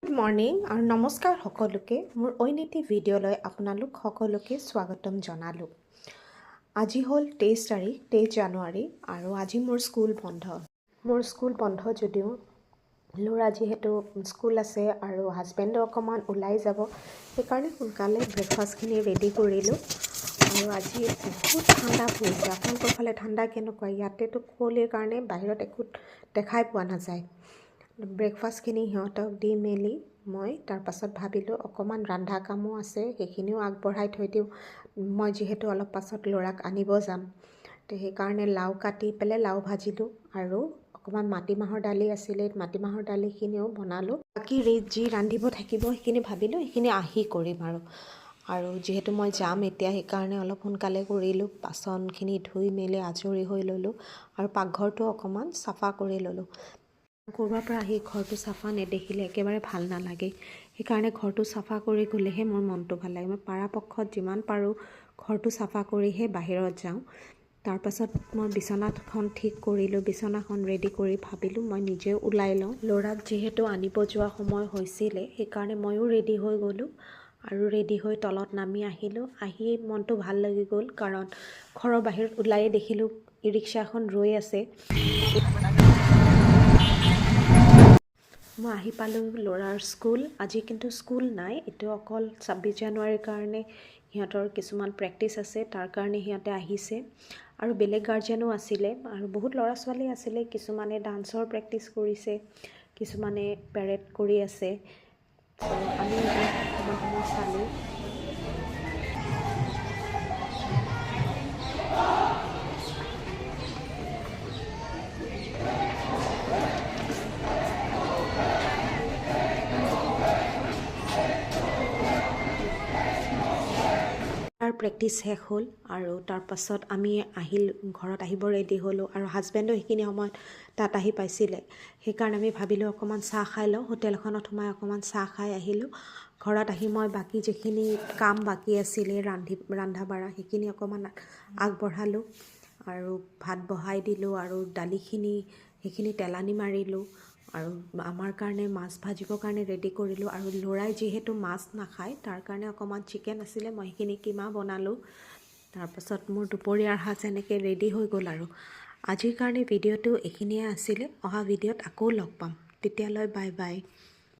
Good morning আৰু নমস্কাৰ সকলোকে মোৰ অন্য এটি ভিডিঅ'লৈ আপোনালোক সকলোকে স্বাগতম জনালোঁ। আজি হ'ল 23 তাৰিখ 23 জানুৱাৰী আৰু আজি মোৰ স্কুল বন্ধ যদিও ল'ৰা যিহেতু স্কুল আছে আৰু হাজবেণ্ডো অকণমান ওলাই যাব, সেইকাৰণে সোনকালে ব্ৰেকফাষ্টখিনি ৰেডি কৰিলোঁ। আৰু আজি বহুত ঠাণ্ডা পৰিছে। আপোনালোকৰ ফালে ঠাণ্ডা কেনেকুৱা? ইয়াতেতো কুঁৱলীৰ কাৰণে বাহিৰত একো দেখাই পোৱা নাযায়। ব্ৰেকফাষ্টখিনি সিহঁতক দি মেলি মই তাৰপাছত ভাবিলোঁ অকণমান ৰন্ধা কামো আছে, সেইখিনিও আগবঢ়াই থৈ দিওঁ। মই যিহেতু অলপ পাছত ল'ৰাক আনিব যাম, তো সেইকাৰণে লাও কাটি পেলাই লাও ভাজিলোঁ আৰু অকণমান মাটিমাহৰ দালি আছিলে, মাটিমাহৰ দালিখিনিও বনালোঁ। বাকী যি ৰান্ধিব থাকিব সেইখিনি ভাবিলোঁ সেইখিনি আহি কৰিম আৰু যিহেতু মই যাম এতিয়া, সেইকাৰণে অলপ সোনকালে কৰিলোঁ। বাচনখিনি ধুই মেলি আজৰি হৈ ল'লোঁ আৰু পাকঘৰটো অকণমান চাফা কৰি ল'লোঁ। ক'ৰবাৰ পৰা আহি ঘৰটো চাফা নেদেখিলে একেবাৰে ভাল নালাগে, সেইকাৰণে ঘৰটো চাফা কৰি গ'লেহে মোৰ মনটো ভাল লাগে। মই পৰাপক্ষত যিমান পাৰোঁ ঘৰটো চাফা কৰিহে বাহিৰত যাওঁ। তাৰপাছত মই বিচনাখন ঠিক কৰিলোঁ, বিচনাখন ৰেডি কৰি ভাবিলোঁ মই নিজে ওলাই লওঁ। ল'ৰাক যিহেতু আনিব যোৱা সময় হৈছিলে, সেইকাৰণে ময়ো ৰেডি হৈ গ'লোঁ আৰু ৰেডি হৈ তলত নামি আহিলোঁ। আহি মনটো ভাল লাগি গ'ল, কাৰণ ঘৰৰ বাহিৰত ওলায়ে দেখিলোঁ ই ৰিক্সা এখন ৰৈ আছে। মই আহি পালোঁ ল'ৰাৰ স্কুল। আজি কিন্তু স্কুল নাই, এইটো অকল 26 জানুৱাৰীৰ কাৰণে সিহঁতৰ কিছুমান প্ৰেক্টিছ আছে, তাৰ কাৰণে সিহঁতে আহিছে। আৰু বেলেগ গাৰ্জেনো আছিলে আৰু বহুত ল'ৰা ছোৱালী আছিলে। কিছুমানে ডান্সৰ প্ৰেক্টিছ কৰিছে, কিছুমানে পেৰেড কৰি আছে। আমি অকণমান সময় চালোঁ। প্ৰেক্টিছ শেষ হ'ল আৰু তাৰপাছত আমি ঘৰত আহিব ৰেডি হ'লোঁ আৰু হাজবেণ্ডো সেইখিনি সময়ত তাত আহি পাইছিলে। সেইকাৰণে আমি ভাবিলোঁ অকণমান চাহ খাই লওঁ, হোটেল এখনত সোমাই অকণমান চাহ খাই আহিলোঁ। ঘৰত আহি মই বাকী যিখিনি কাম বাকী আছিলে ৰন্ধা বঢ়া সেইখিনি অকণমান আগবঢ়ালোঁ আৰু ভাত বহাই দিলোঁ আৰু দালিখিনি সেইখিনি তেলানি মাৰিলোঁ আৰু আমাৰ কাৰণে মাছ ভাজিবৰ কাৰণে ৰেডি কৰিলোঁ। আৰু ল'ৰাই যিহেতু মাছ নাখায়, তাৰ কাৰণে অকণমান চিকেন আছিলে, মই সেইখিনি কিমা বনালোঁ। তাৰপাছত মোৰ দুপৰীয়াৰ সাজ এনেকৈ ৰেডি হৈ গ'ল। আৰু আজিৰ কাৰণে ভিডিঅ'টো এইখিনিয়ে আছিলে। অহা ভিডিঅ'ত আকৌ লগ পাম, তেতিয়ালৈ বাই বাই।